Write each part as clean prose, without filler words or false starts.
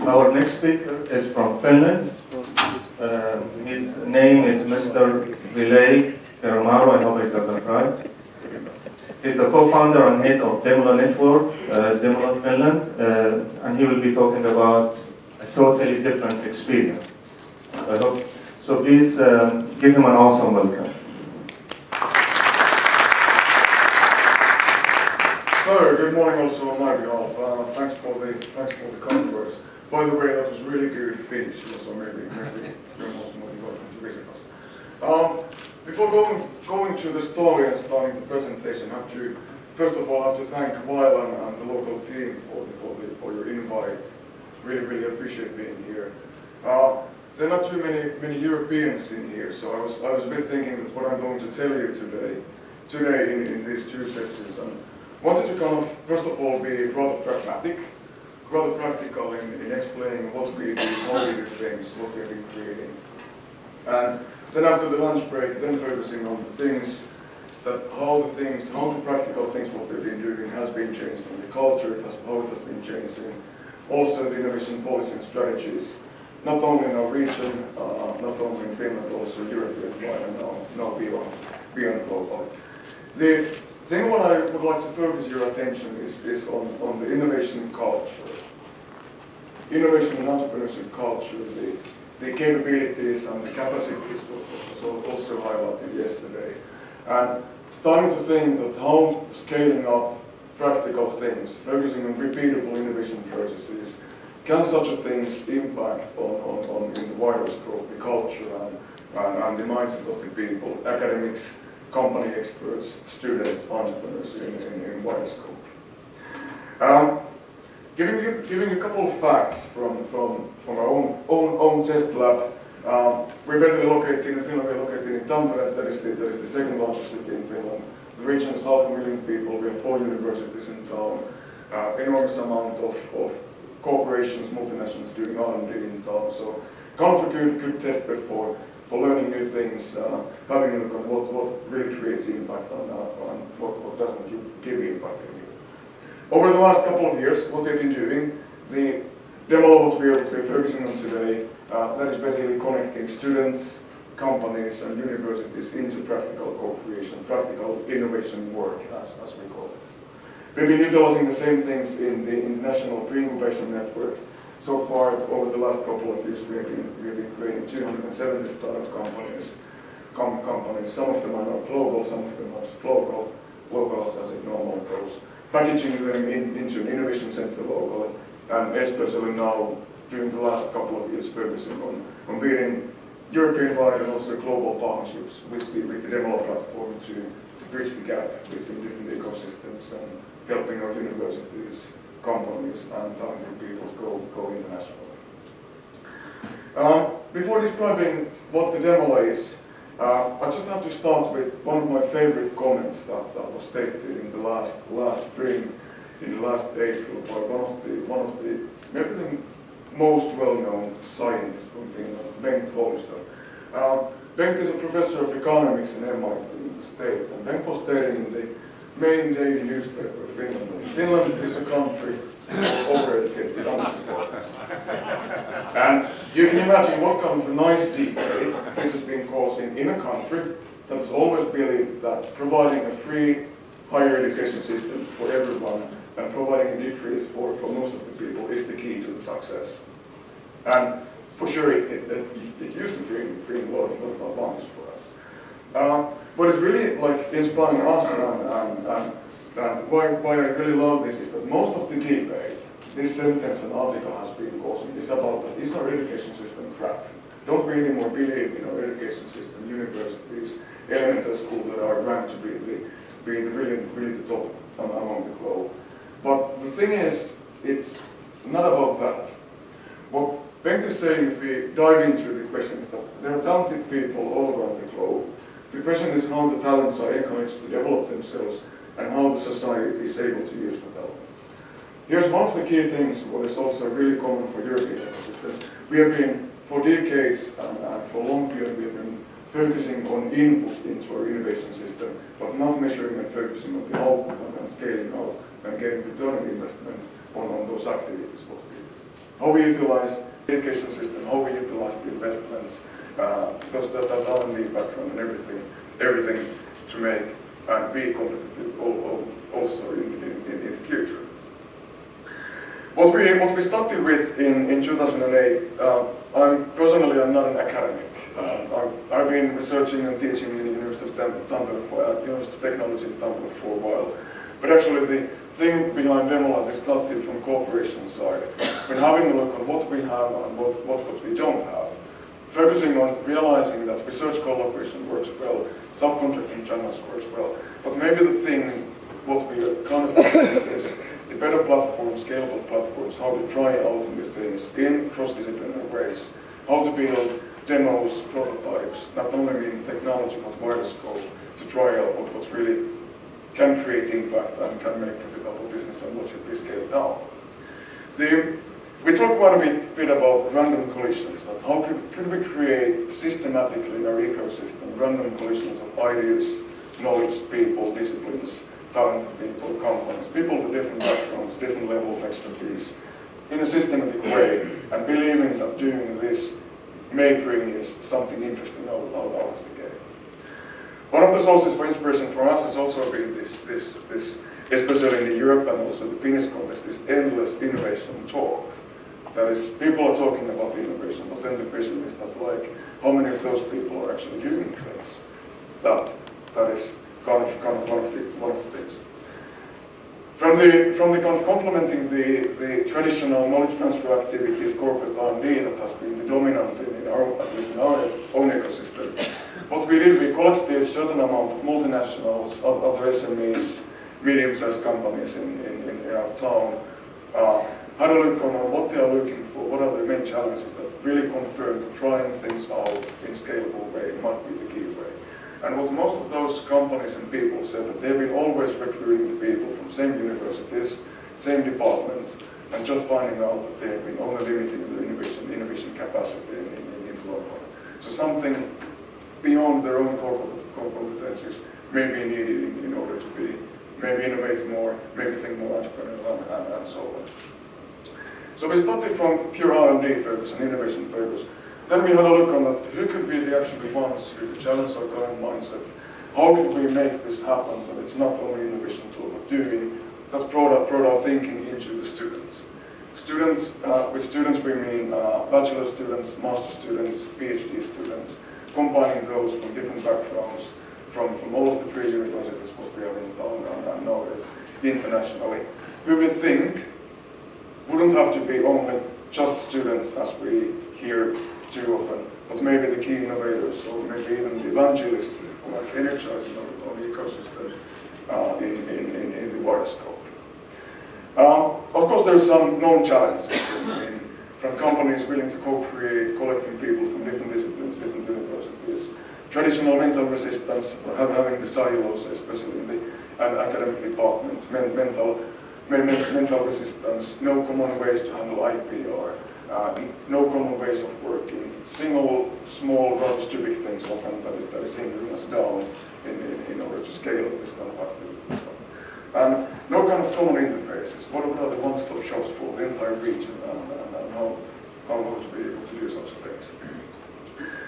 Our next speaker is from Finland. His name is Mr.Ville Kairamo. I hope I got that right. He's the co-founder and head of Demolo Network, Demolo Finland, and he will be talking about a totally different experience. I hope so. Please give him an awesome welcome. So, good morning also on my behalf. Thanks for the kind words. By the way, that was really good Finnish, so maybe you're most welcome to visit us. Before going to the story and starting the presentation, I have to first of all thank Weil and the local team for your invite. Really appreciate being here. There are not too many Europeans in here, so I was a bit thinking that what I'm going to tell you today in these two sessions. And wanted to kind of, first of all, be rather pragmatic, rather practical in explaining what we do, how we do things, what we've been creating. And then after the lunch break, then focusing on the things, how the practical things what we've been doing has been changing, the culture, how it has been changing, also the innovation policy and strategies, not only in our region, not only in Finland, but also European-wide and now beyond global. The thing what I would like to focus your attention is on the innovation culture. Innovation and entrepreneurship culture, the capabilities and the capacities was also highlighted yesterday. And starting to think that how scaling up practical things, focusing on repeatable innovation processes, can such a things impact on in the wider scope, the culture and the mindset of the people, academics, company experts, students, entrepreneurs in wider scope. Giving you a couple of facts from our own test lab. We're basically located in Finland. We're located in Tampere. That is the second largest city in Finland. The region is 500,000 people. We have 4 universities in town. Enormous amount of corporations, multinationals doing R&D in town. So kind of a good test bed for learning new things, having a look at what really creates impact and what doesn't give impact in you. Over the last couple of years, what we've been doing, the demo what we're focusing on today, that is basically connecting students, companies and universities into practical co-creation, practical innovation work, as we call it. We've been utilizing the same things in the International Pre-Incubation Network. So far, over the last couple of years, we have been creating 270 startup companies. Some of them are not global, some of them are just local as it normally goes. Packaging them into an innovation center locally, and especially now, during the last couple of years, focusing on building European-wide and also global partnerships with the demo platform to bridge the gap between different ecosystems and helping our universities, companies and talented people go internationally. Before describing what the demo is, I just have to start with one of my favorite comments that was stated in the last spring, in the last April, by one of the maybe the most well-known scientists from Finland, Bengt Hollister. Bengt is a professor of economics in MIT in the States, and Bengt was stating in the main daily newspaper of Finland. Finland is a country of over-educated unemployed. And you can imagine what kind of a nice debate this has been causing in a country that has always believed that providing a free higher education system for everyone and providing degrees for most of the people is the key to the success. And for sure it used to bring a lot of advantage for us. What is really inspiring us and why I really love this is that most of the debate, this sentence and article has been causing is about that is our education system crap. Don't we anymore believe in our education system, universities, elementary school that are ranked to be really the top among the globe. But the thing is, it's not about that. What Bengt is saying, if we dive into the question, is that there are talented people all around the globe. The question is how the talents are encouraged to develop themselves and how the society is able to use the talent. Here's one of the key things, what is also really common for European ecosystems. We have been, for decades and for a long period, we have been focusing on input into our innovation system, but not measuring and focusing on the output and scaling out and getting return on investment on those activities what we do. how we utilize the education system, how we utilize the investments, that R&D background and everything to make and be competitive also in the future. What we started with in 2008, I'm not an academic. I've been researching and teaching in the University of Tampere, University of Technology in Tampere for a while. But actually the thing behind Demolab started from cooperation side. When having a look on what we have and what we don't have, focusing on realizing that research collaboration works well, subcontracting channels works well, but maybe the thing what we are kind of missing is the better platforms, scalable platforms, how to try out new things in cross-disciplinary ways, how to build demos, prototypes, not only in technology but wider scope, to try out what really can create impact and can make profitable business and what should be scaled down. We talk quite a bit about random collisions, that how could we create systematically in our ecosystem random collisions of ideas, knowledge, people, disciplines, talented people, companies, people with different backgrounds, different level of expertise, in a systematic way, and believing that doing this may bring us something interesting out of the game. One of the sources for inspiration for us has also been this especially in Europe and also the Finnish context, this endless innovation talk. That is, people are talking about innovation, but then the question is that, like, how many of those people are actually doing things? That is kind of one of the things. From the kind of complementing the traditional knowledge transfer activities, corporate R&D that has been the dominant in our, at least in our own ecosystem, what we did, we collected a certain amount of multinationals, other SMEs, medium-sized companies in our town, had a look on what they are looking for, what are the main challenges that really confirm that trying things out in a scalable way might be the key way. And what most of those companies and people said, that they've been always recruiting the people from same universities, same departments, and just finding out that they have been only limiting the innovation capacity in the long run. So something beyond their own core competencies may be needed in order to be, maybe innovate more, maybe think more entrepreneurial, and so on. So we started from pure R&D focus and innovation focus. Then we had a look on that, who could be the actual ones who could challenge our current mindset? How could we make this happen, that it's not only innovation tool, but doing that brought our thinking into the students. With students we mean bachelor students, master students, PhD students, combining those from different backgrounds, from all of the 3 universities what we have in town and nowadays internationally. We would think wouldn't have to be only just students as we hear too often, but maybe the key innovators or maybe even the evangelists who are energizing our ecosystem in the wider scope. Of course, there's some known challenges from companies willing to co-create, collecting people from different disciplines, different universities, traditional mental resistance, having the silos, especially in the academic departments, mental resistance, no common ways to handle IPR, no common ways of working, single, small, rather stupid things often that is hindering us down in order to scale this kind of activity. And no kind of common interfaces. What are the one-stop shops for the entire region and how to be able to do such things?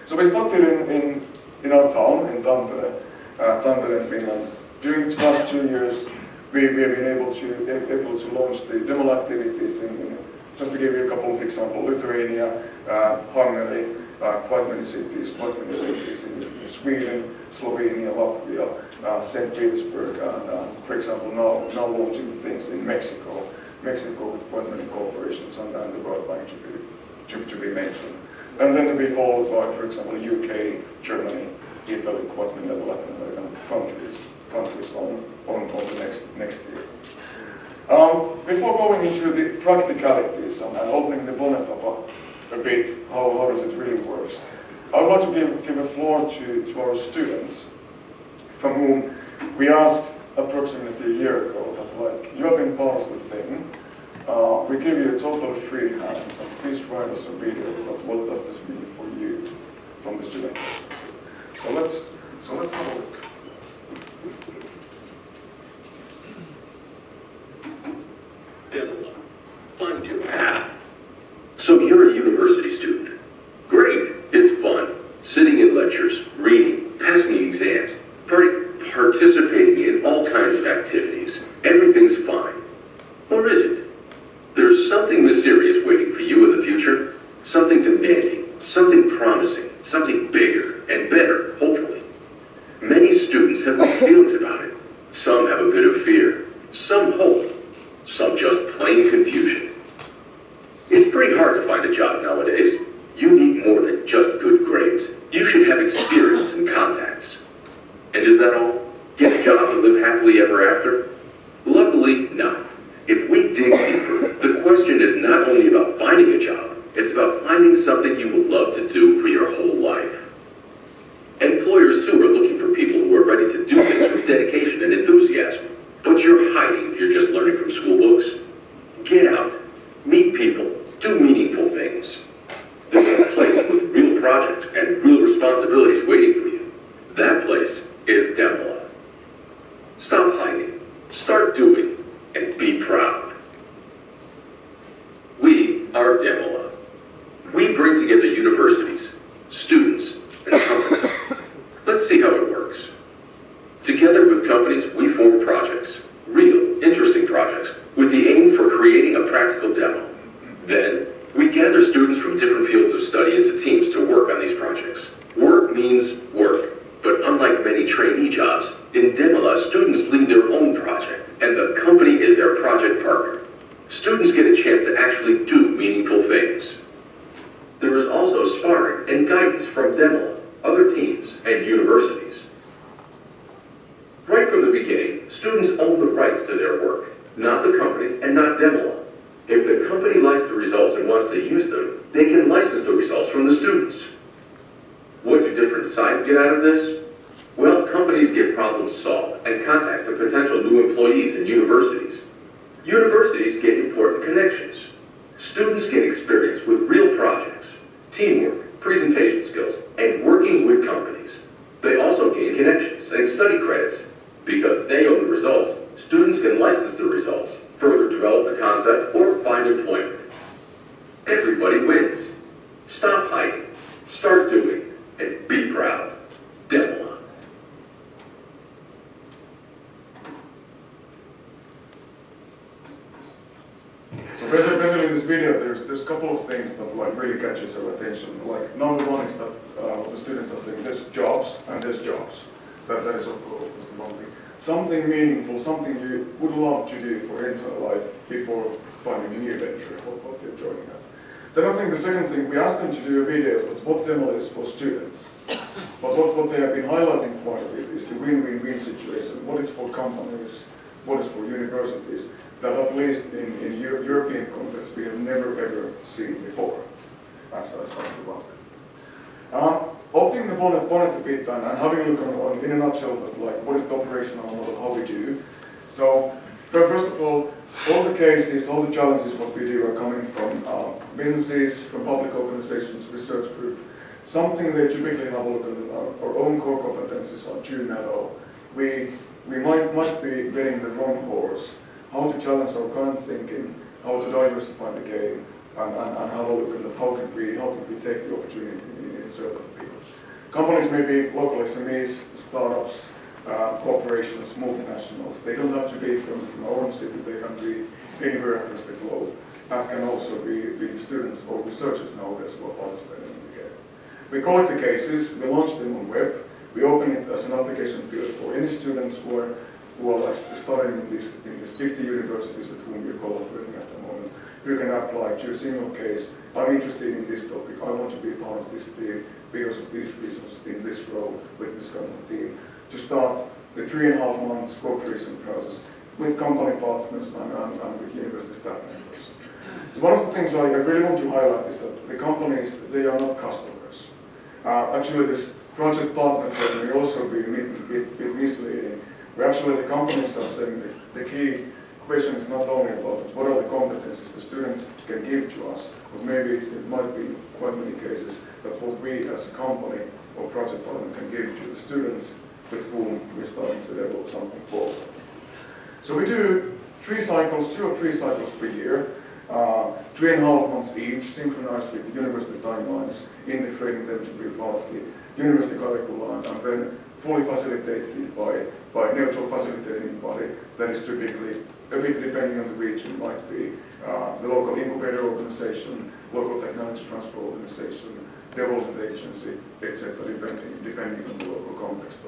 So we started in our town, in Tampere in Finland. During the past 2 years, we have been able to launch the demo activities in just to give you a couple of examples, Lithuania, Hungary, quite many cities in Sweden, Slovenia, Latvia, St. Petersburg, and for example now launching things in Mexico with quite many corporations and the World Bank to be mentioned. And then to be followed by, for example, UK, Germany, Italy, quite many other Latin American countries on the next year. Before going into the practicalities and opening the bonnet up a bit, how does it really work? I would like to give a floor to our students, from whom we asked approximately a year ago that, like, you have been part of the thing, we give you a totally free hand, so please write us a video about what does this mean for you from the student. So let's have a look. Demolab. Find your path. So you're a university student. Great, it's fun. Sitting in lectures, reading, passing exams, participating in all kinds of activities. Everything's fine. Or is it? There's something mysterious waiting for you in the future. Something demanding, something promising, something bigger and better, hopefully. Many students have mixed feelings about it. Some have a bit of fear, some hope, some just plain confusion. It's pretty hard to find a job nowadays. You need more than just good grades. You should have experience and contacts. And is that all? Get a job and live happily ever after? Luckily, not. If we dig deeper, the question is not only about finding a job, it's about finding something you would love to do for your whole life. Employers, too, are looking for people who are ready to do things with dedication and enthusiasm. But you're hiding if you're just learning from school books. Get out, meet people, do meaningful things. There's a place with real projects and real responsibilities waiting for you. That place is Demola. Stop hiding, start doing, and be proud. We are Demola. We bring together universities, students, and companies. Let's see how it works. Together with companies, we form projects, real, interesting projects, with the aim for creating a practical demo. Then, we gather students from different fields of study into teams to work on these projects. Work means work, but unlike many trainee jobs, in Demola, students lead their own project, and the company is their project partner. Students get a chance to actually do meaningful things. There is also sparring and guidance from Demola, other teams, and universities. Right from the beginning, students own the rights to their work, not the company and not Demola. If the company likes the results and wants to use them, they can license the results from the students. What do different sides get out of this? Well, companies get problems solved and contacts to potential new employees in universities. Universities get important connections. Students get experience with real projects, teamwork, presentation skills, and working with companies. They also gain connections and study credits. Because they own the results, students can license the results, further develop the concept, or find employment. Everybody wins. Stop hiding, start doing, and be proud. Demola. So basically in this video, there's a couple of things that really catches our attention. Like number one is that what the students are saying, there's jobs and there's jobs. That is of course the one thing. Something meaningful, something you would love to do for your entire life before finding a new venture, what you're joining at. Then I think the second thing, we asked them to do a video about what Demola is for students. But what they have been highlighting quite a bit is the win-win-win situation. What is for companies, what is for universities, that at least in European context we have never ever seen before, as the one thing. Opening the bonnet a bit and having a look on, in a nutshell, like what is the operational model, how we do. So, first of all the cases, all the challenges what we do are coming from businesses, from public organizations, research group. Something they typically have a look at our own core competencies are too narrow. We might be betting the wrong horse. How to challenge our current thinking, how to diversify the game, and have a look at how can we take the opportunity in certain fields. Companies may be local SMEs, startups, corporations, multinationals. They don't have to be from our own city, they can be anywhere across the globe, as can also be the students or researchers nowadays who are participating in the game. We collect the cases, we launch them on web, we open it as an application field for any students who are like studying in these 50 universities with whom we're collaborating at the moment. You can apply to a single case. I'm interested in this topic. I want to be part of this team because of these reasons in this role with this kind of team. To start the 3.5 months cooperation process with company partners and with university staff members. One of the things I really want to highlight is that the companies, they are not customers. Actually, this project partner term may also be a bit misleading. Where actually the companies are saying the key question is not only about what are the competencies the students can give to us, but maybe it might be quite many cases that what we as a company or project partner can give to the students with whom we're starting to develop something forward. So we do 2 or 3 cycles per year. 3.5 months each, synchronized with the university timelines, integrating them to be part of the university curriculum, and then fully facilitated by a neutral facilitating body that is typically, a bit depending on the region, might be the local incubator organization, local technology transfer organization, development agency, etc., depending on the local context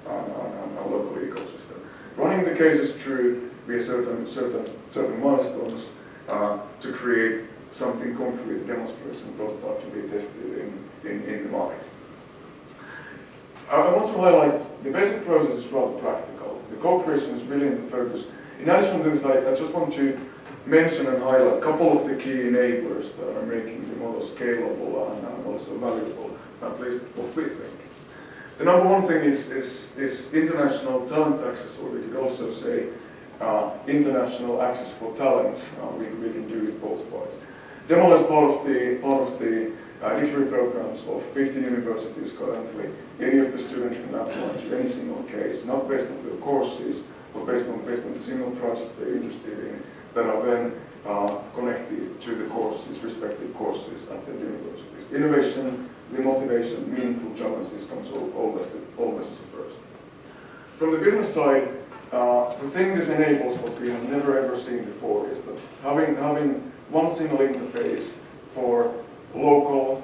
and local ecosystem. Running the cases through with certain milestones to create something concrete, demonstration, prototype to be tested in the market. I want to highlight the basic process is rather practical. The cooperation is really in the focus. In addition to this, I just want to mention and highlight a couple of the key enablers that are making the model scalable and also valuable, at least what we think. The number one thing is international talent access, or we could also say international access for talents. We can do it both ways. Demo is part of the degree programs of 50 universities currently. Any of the students can apply to any single case, not based on their courses, but based on the single projects they're interested in, that are then connected to the courses, respective courses at the universities. Innovation, the motivation, meaningful challenges comes always as a first. From the business side, the thing this enables what we have never ever seen before is that having one single interface for local,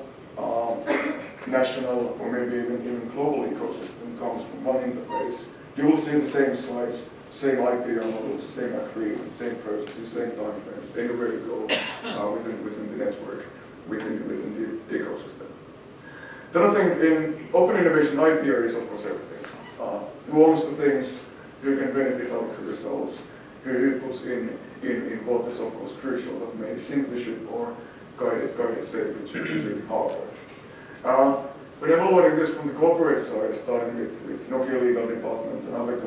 national, or maybe even global ecosystem comes from one interface. You will see the same slides, same IPR models, same agreements, same processes, same timeframes, anywhere you go within the network, within the ecosystem. The other thing, in open innovation, IPR is of course everything. Who owns the things, who can benefit out of the results, who puts in what is of course crucial, but may simply ship or guide it safely to the hardware. When evaluating this from the corporate side, starting with Nokia legal department and other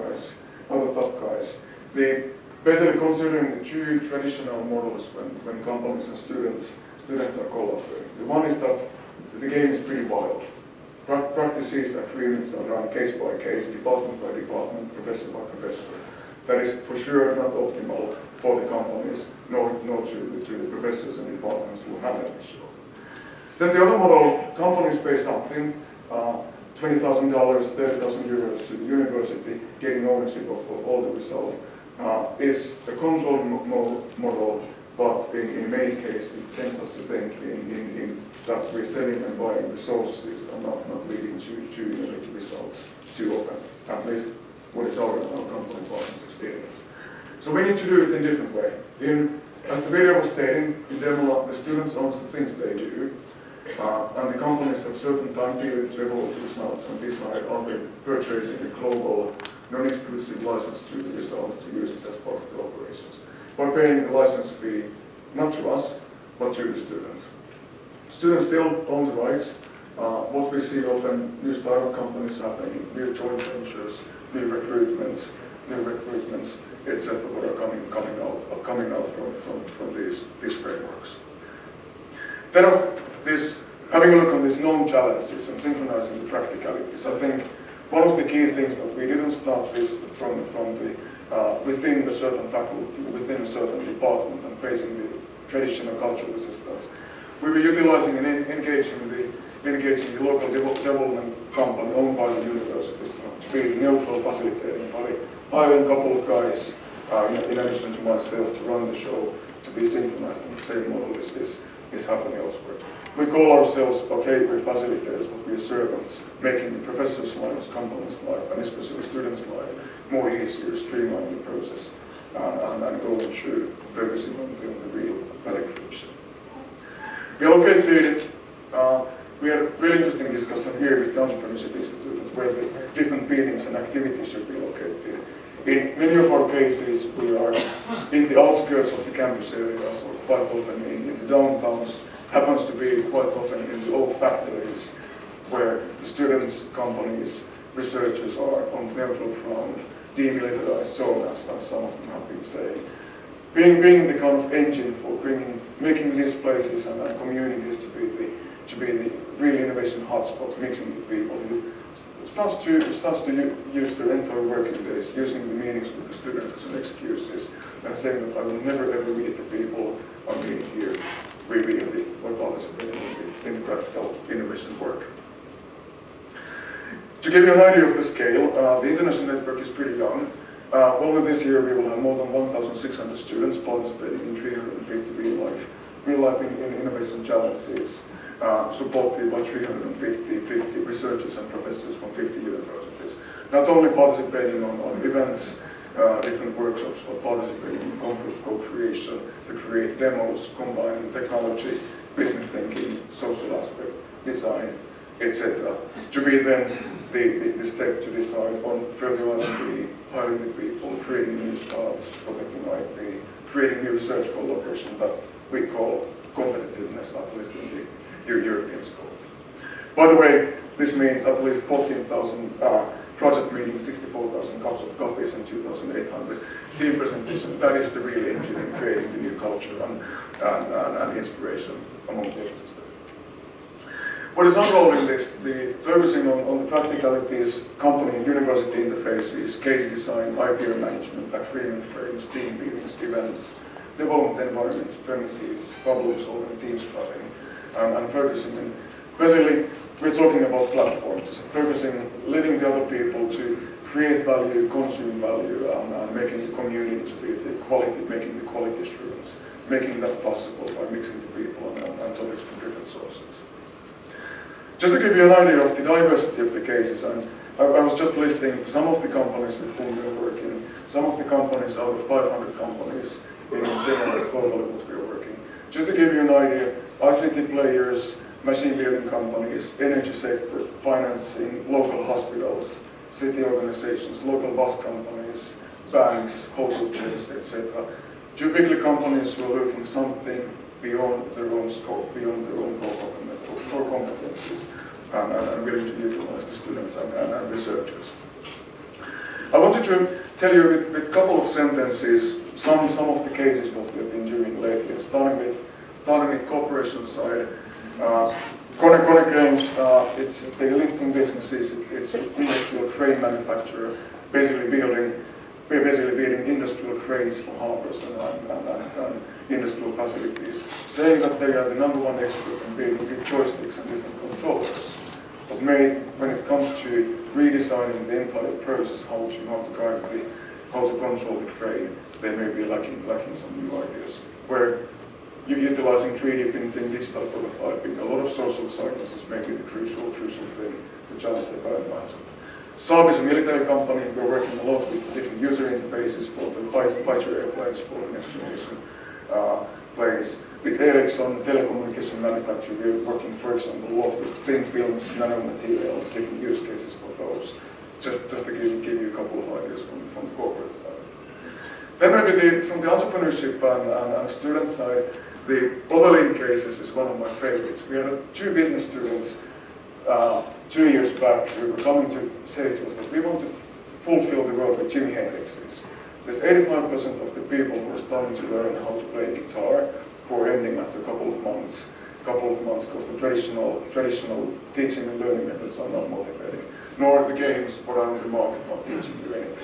top guys, they basically considering the two traditional models when companies and students are collaborating. The one is that the game is pretty wild. Practices, agreements are done case by case, department by department, professor by professor. That is for sure not optimal for the companies, nor to the professors and departments who have that issue. Then the other model, companies pay something, $20,000, €30,000 to the university, getting ownership of all the results, is a controlled model, but in many cases it tends us to think in that we're selling and buying resources and not leading to innovative results too often, at least what is our company partners' experience. So we need to do it in a different way. As the video was stating, in demo, the students own the things they do, and the companies have certain time period to evaluate the results and decide are they purchasing a global, non-exclusive license to the results to use it as part of the operations, by paying the license fee, not to us, but to the students. Students still own the rights. What we see often, new startup companies happening, new joint ventures, new recruitments, etc., what are coming out from these frameworks. Then having a look on these known challenges and synchronizing the practicalities, I think one of the key things that we didn't start this from within a certain faculty, within a certain department, and facing the traditional cultural resistance. We were utilizing and engaging the local development company owned by the universities to be the neutral facilitating body, hiring a couple of guys, in addition to myself, to run the show, to be synchronized, and the same model is happening elsewhere. We call ourselves, okay, we're facilitators, but we're servants, making the professors' lives, companies' life, and especially students' life more easier, streamlining the process, and going through, focusing on the real value creation. We allocated, we had a really interesting discussion here with the Entrepreneurship Institute, where the different meetings and activities should be located. In many of our cases, we are in the outskirts of the campus areas, or quite often in the downtowns, happens to be quite often in the old factories, where the students, companies, researchers are on the neutral front, demilitarized zone, as some of them have been saying. Being the kind of engine for making these places and communities to be the real innovation hotspots, mixing the people who starts to use their entire working days, using the meetings with the students as an excuses, and saying that I will never ever meet the people I'm being here, revealing or participating in the practical innovation work. To give you an idea of the scale, the international network is pretty young. Only this year we will have more than 1,600 students participating in 350 real-life innovation challenges, supported by 350 researchers and professors from 50 universities. Not only participating on events, different workshops, but participating in concrete co-creation to create demos combining technology, business thinking, social aspect, design, etc. To be then the step to decide on further R&D, hiring the people, creating new startups, protecting IP, creating new research collaboration that we call competitiveness, at least in the European scope. By the way, this means at least 14,000 project meetings, 64,000 cups of coffees, and 2,800 team presentations. That is the real engine in creating the new culture and inspiration among the ecosystem. What is not all in this, focusing on the practicalities, company and university interfaces, case design, IP management, agreement frames, team meetings, events, development environments, premises, problem solving, team spreading, and focusing in, basically, we're talking about platforms, focusing, letting the other people to create value, consume value, and making the community quality, making the quality assurance, making that possible by mixing the people and topics from different sources. Just to give you an idea of the diversity of the cases, and I was just listing some of the companies with whom we're working, some of the companies out of 500 companies in Finland globally what we're working. Just to give you an idea, ICT players, machine learning companies, energy sector, financing, local hospitals, city organizations, local bus companies, banks, hotel chains, etc. Typically companies who are looking something beyond their own scope, beyond their own core competencies, and willing to utilize the students and researchers. I wanted to tell you with a couple of sentences some of the cases what we've been doing lately, starting with cooperation side. Konecranes, they're lifting businesses, it's an industrial crane manufacturer, basically building industrial cranes for harbors and industrial facilities, saying that they are the #1 expert in building big joysticks and different controllers. But when it comes to redesigning the entire process, how to control the crane, they may be lacking some new ideas. Where you're utilizing 3D printing, digital prototyping, a lot of social sciences may be the crucial thing to challenge the current mindset. Saab is a military company. We're working a lot with different user interfaces for the fighter airplanes, for the next generation planes. With Ericsson, telecommunication manufacturer, we're working, for example, a lot with thin films, nanomaterials, different use cases for those. Just to give you a couple of ideas from the corporate side. Then maybe from the entrepreneurship and student side, the overlaying cases is one of my favorites. We had 2 business students 2 years back who were coming to say to us that we want to fulfill the world with Jimi Hendrix is. There's 85% of the people who are starting to learn how to play guitar who are ending after a couple of months because the traditional teaching and learning methods are not motivating, nor the games what are on the market not teaching you anything.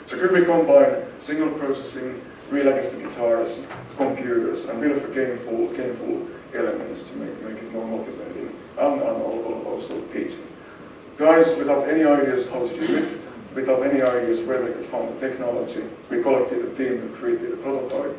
So could we combine signal processing, real acoustic guitars, computers, and build for gameful elements to make it more motivating and also teaching. Guys without any ideas how to do it, without any ideas where they could find the technology, we collected a team and created a prototype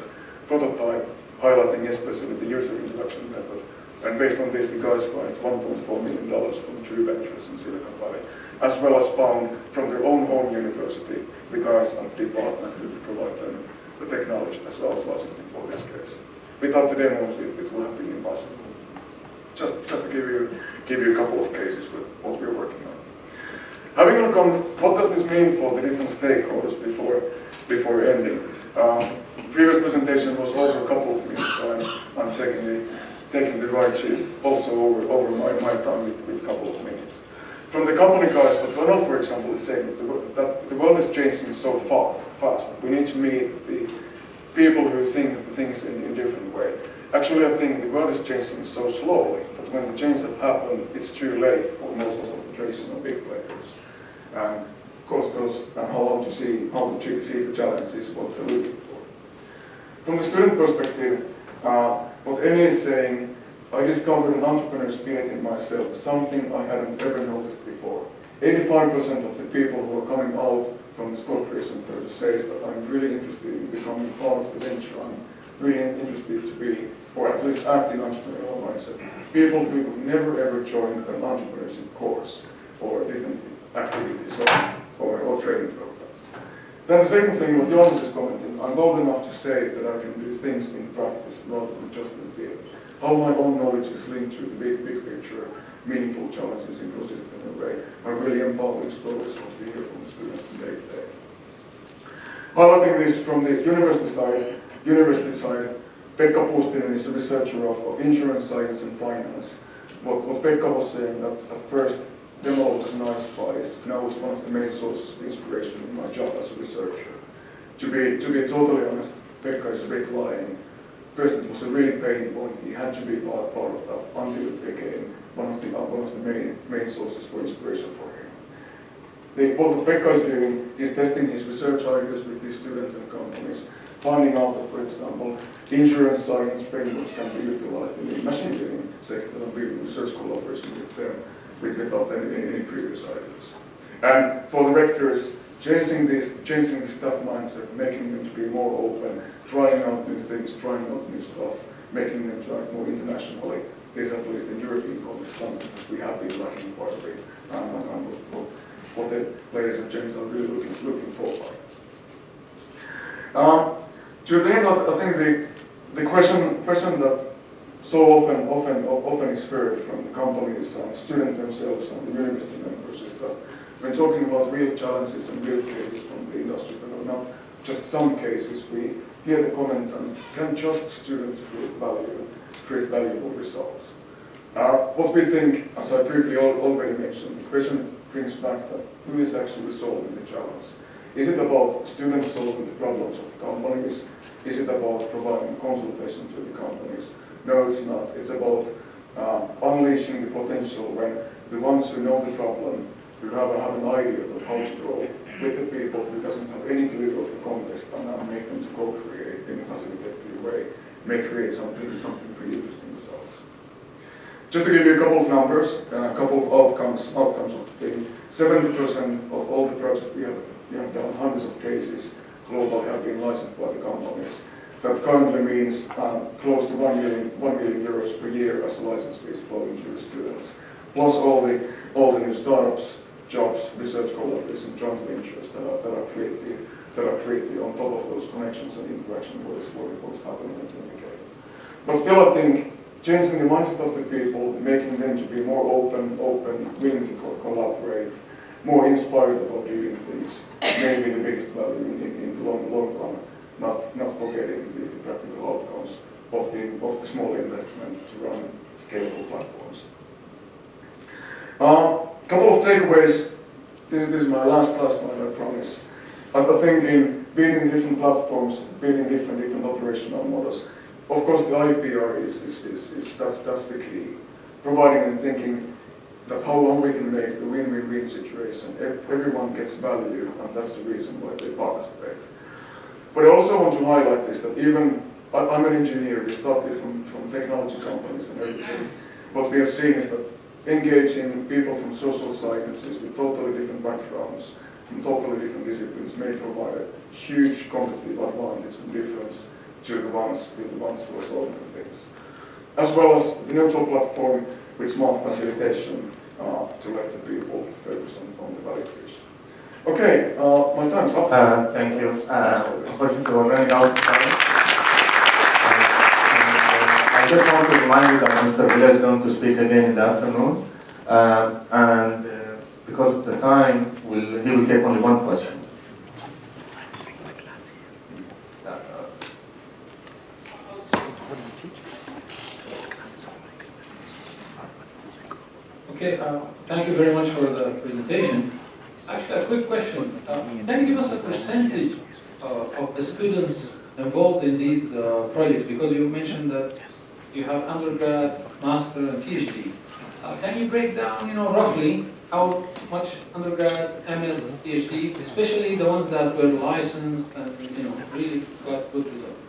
highlighting especially the user introduction method. And based on this, the guys raised $1.4 million from True Ventures in Silicon Valley, as well as found from their own home university, the guys at the department who would provide them the technology as well as for this case. Without the demos, it would have been impossible. Just to give you a couple of cases with what we're working on. Having a look on what does this mean for the different stakeholders before ending. Previous presentation was over a couple of minutes, so I'm taking the right to also over my time with a couple of minutes. From the company guys, but Renault, for example, is saying that the world is changing so fast. We need to meet the people who think of the things in a different way. Actually, I think the world is changing so slowly that when the change has happened, it's too late for most of the traditional big players. And how to see the challenges, what they're looking for. From the student perspective, What Emmy is saying, I discovered an entrepreneur spirit in myself, something I hadn't ever noticed before. 85% of the people who are coming out from this corporate center says that I'm really interested in becoming part of the venture. I'm really interested to be, or at least act in entrepreneurial mindset. People who never ever joined an entrepreneurship course or different activities or training programs. Then the second thing, what Jonas is commenting, I'm bold enough to say that I can do things in practice rather than just in theory. How my own knowledge is linked to the big picture, meaningful challenges in cross-disciplinary way. I really empowering stories what we hear from the students from day to day. Highlighting this from the university side, Pekka Puustinen is a researcher of insurance science and finance. What Pekka was saying that at first demo was a nice price, now it's one of the main sources of inspiration in my job as a researcher. To be totally honest, Pekka is a bit lying. First it was a really pain point, he had to be part of that until it became one of the main sources for inspiration for him. What Pekka is doing is testing his research ideas with his students and companies, finding out that, for example, insurance science frameworks can be utilized in the machine learning sector and building research collaboration with them without any previous ideas. And for the rectors, changing the staff mindset, making them to be more open, trying out new things, trying out new stuff, making them try more internationally, is at least in European context something that we have been lacking quite a bit, and what the ladies and gents are really looking forward. To the end, I think the question that so often is heard from the companies and students themselves and the university members is that when talking about real challenges and real cases from the industry, but not just some cases, we hear the comment and can just students create valuable results. What we think, as I briefly already mentioned, the question brings back that who is actually solving the challenge? Is it about students solving the problems of the companies? Is it about providing consultation to the companies? No, it's not. It's about unleashing the potential when the ones who know the problem, who have an idea of how to grow with the people who doesn't have any clue of the context, and now make them to co-create in a facilitative way, may create something pretty interesting results. Just to give you a couple of numbers and a couple of outcomes of the thing, 70% of all the projects we have done, hundreds of cases globally, have been licensed by the companies. That currently means close to 1 million euros per year as a license fees flowing to the students, plus all the new startups, jobs, research collaboration, joint ventures that are created on top of those connections and interaction what is happening in the case. But still, I think changing the mindset of the people, making them to be more open, willing to collaborate, more inspired about doing things, may be the biggest value in the long run. Not forgetting the practical outcomes of the small investment to run scalable platforms. Couple of takeaways. This is my last slide, I promise. I think in building different platforms, building different operational models, of course the IPR that's the key. Providing and thinking that how we can make a win-win-win situation. Everyone gets value, and that's the reason why they participate. But I also want to highlight this, that even, I'm an engineer, we started from technology companies and everything. What we have seen is that engaging people from social sciences with totally different backgrounds, from totally different disciplines may provide a huge competitive advantage and difference to the ones who are solving the things. As well as the neutral platform with smart facilitation to let the people focus on the value creation. Okay, my time's up. Thank you. Unfortunately, we're running out of time. I just want to remind you that Mr.Ville is going to speak again in the afternoon. Because of the time, he will take only one question. Okay, thank you very much for the presentation. Actually, a quick question. Can you give us a percentage of the students involved in these projects? Because you mentioned that you have undergrad, master, and PhD. Can you break down, roughly how much undergrad, MS, PhD, especially the ones that were licensed and really got good results?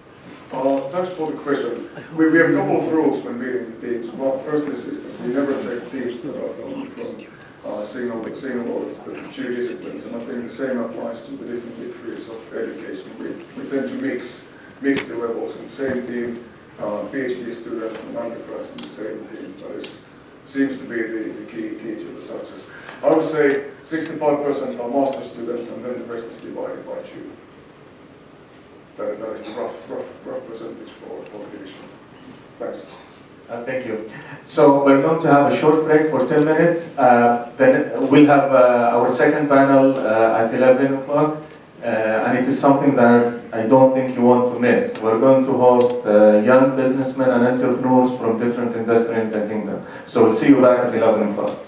Thanks for the question. We have a couple of rules when meeting the teams. Well, first is that we never take teams that are from single or two disciplines, and I think the same applies to the different degrees of education. We tend to mix the levels in the same team, PhD students and undergrads in the same team. That seems to be the key to the success. I would say 65% are master students, and then the rest is divided by two. That is the rough percentage for the division. Thanks. Thank you. So we're going to have a short break for 10 minutes. Then we'll have our second panel at 11 o'clock. And it is something that I don't think you want to miss. We're going to host young businessmen and entrepreneurs from different industries in the kingdom. So we'll see you back at 11 o'clock.